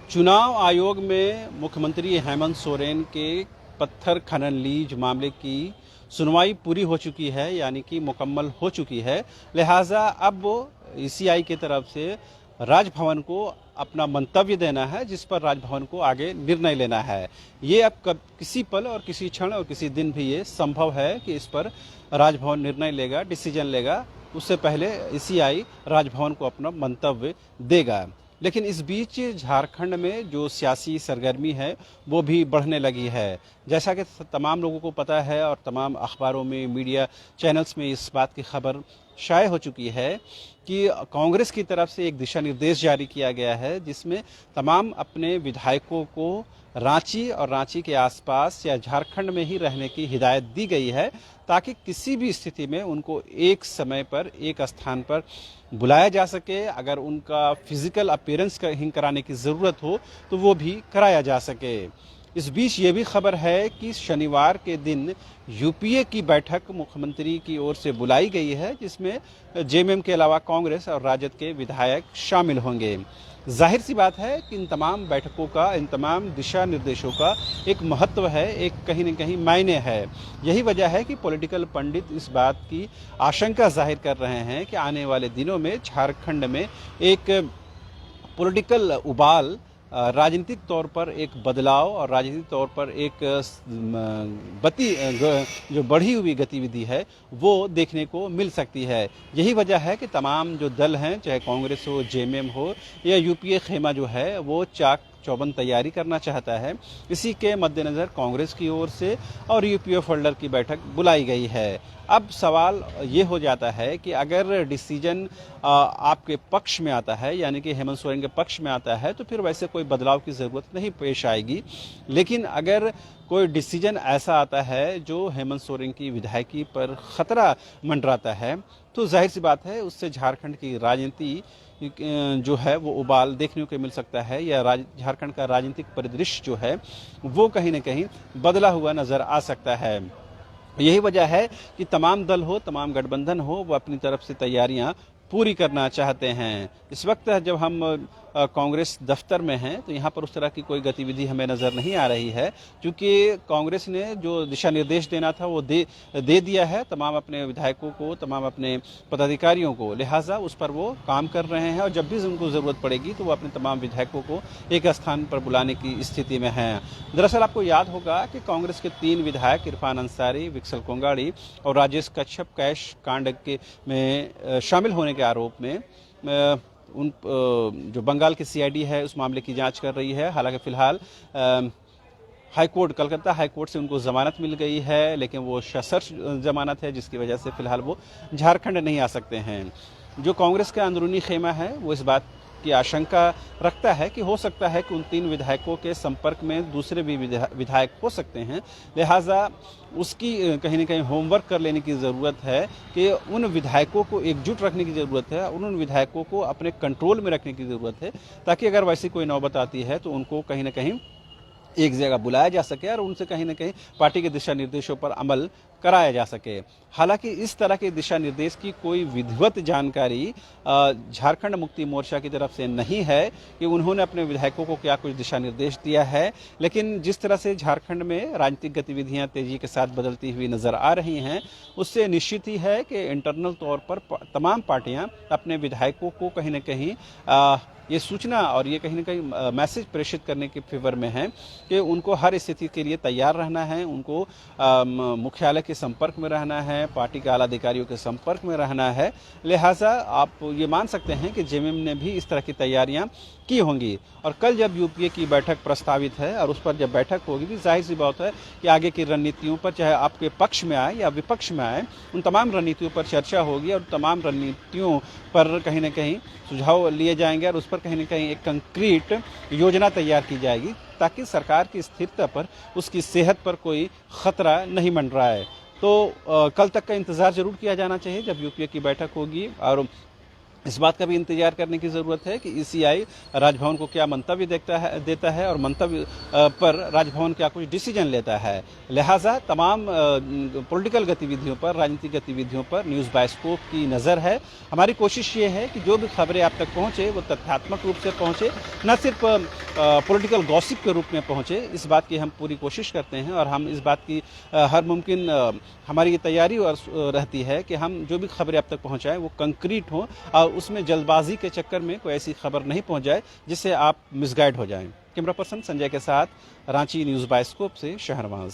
चुनाव आयोग में मुख्यमंत्री हेमंत सोरेन के पत्थर खनन लीज मामले की सुनवाई पूरी हो चुकी है, यानी कि मुकम्मल हो चुकी है। लिहाजा अब ईसीआई की तरफ से राजभवन को अपना मंतव्य देना है, जिस पर राजभवन को आगे निर्णय लेना है। ये अब किसी पल और किसी क्षण और किसी दिन भी ये संभव है कि इस पर राजभवन निर्णय लेगा, डिसीजन लेगा। उससे पहले ईसीआई राजभवन को अपना मंतव्य देगा। लेकिन इस बीच झारखंड में जो सियासी सरगर्मी है वो भी बढ़ने लगी है। जैसा कि तमाम लोगों को पता है और तमाम अखबारों में, मीडिया चैनल्स में इस बात की खबर शाये हो चुकी है कि कांग्रेस की तरफ से एक दिशा निर्देश जारी किया गया है, जिसमें तमाम अपने विधायकों को रांची और रांची के आसपास या झारखंड में ही रहने की हिदायत दी गई है, ताकि किसी भी स्थिति में उनको एक समय पर एक स्थान पर बुलाया जा सके। अगर उनका फिजिकल अपीयरेंस कहीं कराने की ज़रूरत हो तो वो भी कराया जा सके। इस बीच ये भी खबर है कि शनिवार के दिन यूपीए की बैठक मुख्यमंत्री की ओर से बुलाई गई है, जिसमें जेएमएम के अलावा कांग्रेस और राजद के विधायक शामिल होंगे। जाहिर सी बात है कि इन तमाम बैठकों का, इन तमाम दिशा निर्देशों का एक महत्व है, एक कहीं न कहीं मायने है। यही वजह है कि पॉलिटिकल पंडित इस बात की आशंका जाहिर कर रहे हैं कि आने वाले दिनों में झारखंड में एक पॉलिटिकल उबाल, राजनीतिक तौर पर एक बदलाव और राजनीतिक तौर पर एक जो बढ़ी हुई गतिविधि है वो देखने को मिल सकती है। यही वजह है कि तमाम जो दल हैं, चाहे कांग्रेस हो, जेएमएम हो या यूपीए खेमा जो है, वो चाक चौबंद तैयारी करना चाहता है। इसी के मद्देनज़र कांग्रेस की ओर से और यूपीए फोल्डर की बैठक बुलाई गई है। अब सवाल ये हो जाता है कि अगर डिसीजन आपके पक्ष में आता है, यानी कि हेमंत सोरेन के पक्ष में आता है, तो फिर वैसे कोई बदलाव की ज़रूरत नहीं पेश आएगी। लेकिन अगर कोई डिसीजन ऐसा आता है जो हेमंत सोरेन की विधायकी पर खतरा मंडराता है, तो जाहिर सी बात है उससे झारखंड की राजनीति जो है वो उबाल देखने को मिल सकता है, या झारखंड का राजनीतिक परिदृश्य जो है वो कहीं न कहीं बदला हुआ नज़र आ सकता है। यही वजह है कि तमाम दल हो, तमाम गठबंधन हो, वो अपनी तरफ से तैयारियां पूरी करना चाहते हैं। इस वक्त जब हम कांग्रेस दफ्तर में हैं तो यहाँ पर उस तरह की कोई गतिविधि हमें नज़र नहीं आ रही है, क्योंकि कांग्रेस ने जो दिशा निर्देश देना था वो दे दिया है तमाम अपने विधायकों को, तमाम अपने पदाधिकारियों को। लिहाजा उस पर वो काम कर रहे हैं और जब भी उनको ज़रूरत पड़ेगी तो वो अपने तमाम विधायकों को एक स्थान पर बुलाने की स्थिति में हैं। दरअसल आपको याद होगा कि कांग्रेस के 3 विधायक इरफान अंसारी, विक्सल कोंगाड़ी और राजेश कच्छप कैश कांड में शामिल होने के आरोप में जो बंगाल की सीआईडी है उस मामले की जांच कर रही है। हालांकि फिलहाल हाईकोर्ट, कलकत्ता हाईकोर्ट से उनको जमानत मिल गई है, लेकिन वो सशर्त जमानत है, जिसकी वजह से फिलहाल वो झारखंड नहीं आ सकते हैं। जो कांग्रेस का अंदरूनी खेमा है वो इस बात की आशंका रखता है कि हो सकता है कि उन 3 विधायकों के संपर्क में दूसरे भी विधायक हो सकते हैं। लिहाजा उसकी कहीं न कहीं होमवर्क कर लेने की ज़रूरत है कि उन विधायकों को एकजुट रखने की ज़रूरत है, उन विधायकों को अपने कंट्रोल में रखने की ज़रूरत है, ताकि अगर वैसी कोई नौबत आती है तो उनको कहीं न कहीं एक जगह बुलाया जा सके और उनसे कहीं न कहीं पार्टी के दिशा निर्देशों पर अमल कराया जा सके। हालांकि इस तरह के दिशा निर्देश की कोई विधिवत जानकारी झारखंड मुक्ति मोर्चा की तरफ से नहीं है कि उन्होंने अपने विधायकों को क्या कुछ दिशा निर्देश दिया है। लेकिन जिस तरह से झारखंड में राजनीतिक गतिविधियां तेजी के साथ बदलती हुई नजर आ रही हैं, उससे निश्चित ही है कि इंटरनल तौर पर तमाम पार्टियां अपने विधायकों को कहीं न कहीं ये सूचना और ये कहीं न कहीं मैसेज प्रेषित करने के फेवर में है कि उनको हर स्थिति के लिए तैयार रहना है, उनको मुख्यालय के संपर्क में रहना है, पार्टी के आला अधिकारियों के संपर्क में रहना है। लिहाजा आप ये मान सकते हैं कि जेएमएम ने भी इस तरह की तैयारियां की होंगी। और कल जब यूपीए की बैठक प्रस्तावित है और उस पर जब बैठक होगी भी, जाहिर सी बात है कि आगे की रणनीतियों पर, चाहे आपके पक्ष में आए या विपक्ष में आए, उन तमाम रणनीतियों पर चर्चा होगी और तमाम रणनीतियों पर कहीं न कहीं सुझाव लिए जाएंगे और उस पर कहीं न कहीं एक कंक्रीट योजना तैयार की जाएगी, ताकि सरकार की स्थिरता पर, उसकी सेहत पर कोई खतरा नहीं मंडराए। तो कल तक का इंतजार जरूर किया जाना चाहिए जब यूपीए की बैठक होगी और इस बात का भी इंतजार करने की ज़रूरत है कि ईसीआई राजभवन को क्या मंतव्य देता है और मंतव्य पर राजभवन क्या कुछ डिसीजन लेता है। लिहाजा तमाम पॉलिटिकल गतिविधियों पर, राजनीतिक गतिविधियों पर न्यूज़ बाइस्कोप की नज़र है। हमारी कोशिश ये है कि जो भी खबरें आप तक पहुँचे वो तथ्यात्मक रूप से पहुँचे, न सिर्फ पॉलिटिकल गॉसिप के रूप में पहुँचे। इस बात की हम पूरी कोशिश करते हैं और हम इस बात की हर मुमकिन हमारी ये तैयारी और रहती है कि हम जो भी खबरें आप तक पहुँचाएँ वो कंक्रीट हों और उसमें जल्दबाजी के चक्कर में कोई ऐसी खबर नहीं पहुंच जाए जिससे आप मिसगाइड हो जाएं। कैमरा पर्सन संजय के साथ रांची न्यूज़ बाइस्कोप से शहरवाज।